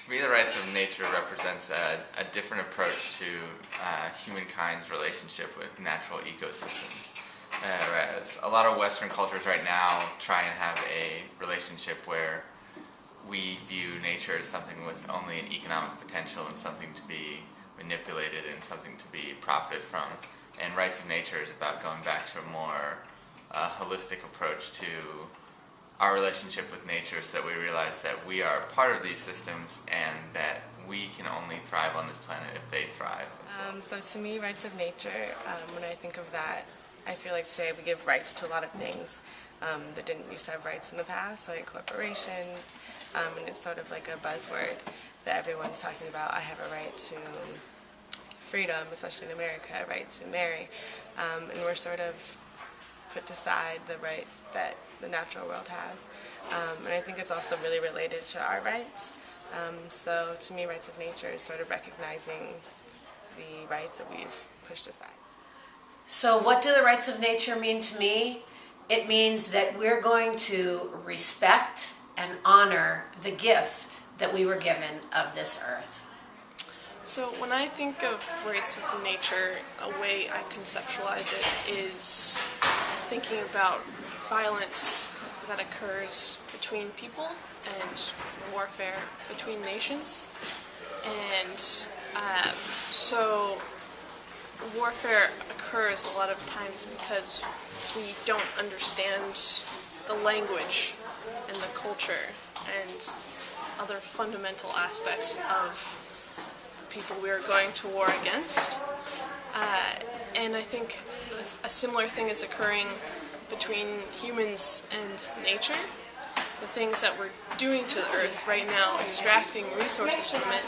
To me, the rights of nature represents a different approach to humankind's relationship with natural ecosystems. Whereas a lot of Western cultures right now try and have a relationship where we view nature as something with only an economic potential and something to be manipulated and something to be profited from. And rights of nature is about going back to a more holistic approach to our relationship with nature, so that we realize that we are part of these systems and that we can only thrive on this planet if they thrive as well. So to me, rights of nature, when I think of that, I feel like today we give rights to a lot of things that didn't used to have rights in the past, like corporations, and it's sort of like a buzzword that everyone's talking about. I have a right to freedom, especially in America, a right to marry, and we're sort of put aside the right that the natural world has. And I think it's also really related to our rights. So to me, rights of nature is sort of recognizing the rights that we've pushed aside. So what do the rights of nature mean to me? It means that we're going to respect and honor the gift that we were given of this earth. So when I think of rights of nature, a way I conceptualize it is thinking about violence that occurs between people and warfare between nations. And so warfare occurs a lot of times because we don't understand the language and the culture and other fundamental aspects of people we are going to war against. And I think a similar thing is occurring between humans and nature. The things that we're doing to the earth right now, extracting resources from it,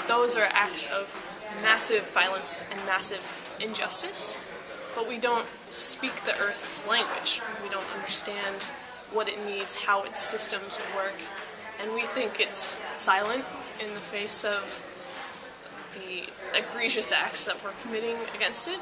those are acts of massive violence and massive injustice, but we don't speak the earth's language. We don't understand what it needs, how its systems work, and we think it's silent in the face of the egregious acts that we're committing against it.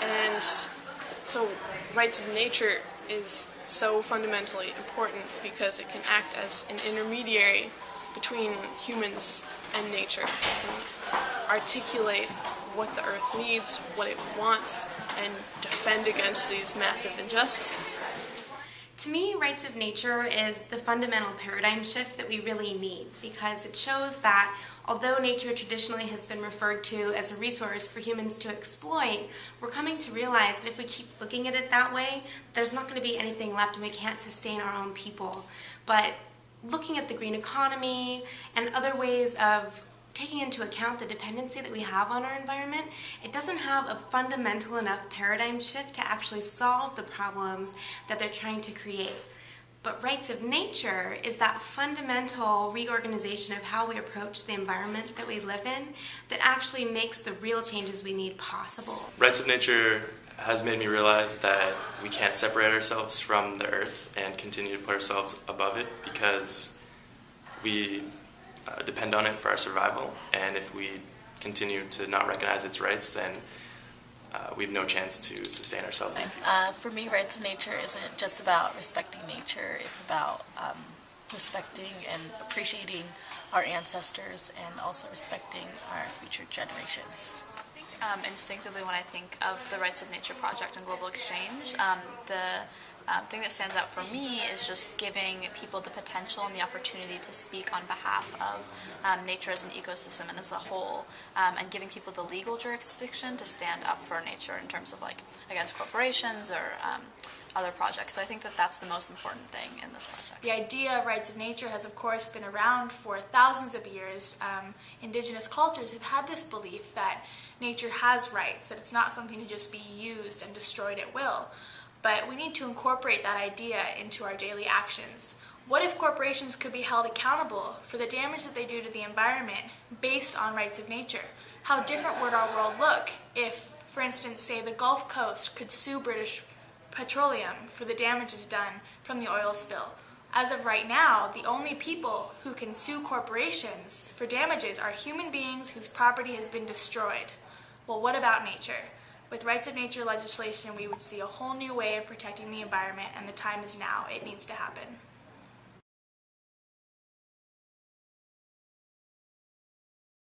And so rights of nature is so fundamentally important because it can act as an intermediary between humans and nature. It can articulate what the earth needs, what it wants, and defend against these massive injustices. To me, rights of nature is the fundamental paradigm shift that we really need, because it shows that although nature traditionally has been referred to as a resource for humans to exploit, we're coming to realize that if we keep looking at it that way, there's not going to be anything left and we can't sustain our own people. But looking at the green economy and other ways of taking into account the dependency that we have on our environment, it doesn't have a fundamental enough paradigm shift to actually solve the problems that they're trying to create. But rights of nature is that fundamental reorganization of how we approach the environment that we live in that actually makes the real changes we need possible. Rights of nature has made me realize that we can't separate ourselves from the earth and continue to put ourselves above it, because we depend on it for our survival, and if we continue to not recognize its rights, then we have no chance to sustain ourselves in the future. For me, rights of nature isn't just about respecting nature, it's about respecting and appreciating our ancestors and also respecting our future generations. Instinctively, when I think of the Rights of Nature Project and Global Exchange, the thing that stands out for me is just giving people the potential and the opportunity to speak on behalf of nature as an ecosystem and as a whole, and giving people the legal jurisdiction to stand up for nature in terms of, like, against corporations or other projects. So I think that that's the most important thing in this project. The idea of rights of nature has, of course, been around for thousands of years. Indigenous cultures have had this belief that nature has rights, that it's not something to just be used and destroyed at will. But we need to incorporate that idea into our daily actions. What if corporations could be held accountable for the damage that they do to the environment based on rights of nature? How different would our world look if, for instance, say the Gulf Coast could sue British Petroleum for the damages done from the oil spill? As of right now, the only people who can sue corporations for damages are human beings whose property has been destroyed. Well, what about nature? With rights of nature legislation, we would see a whole new way of protecting the environment, and the time is now. It needs to happen.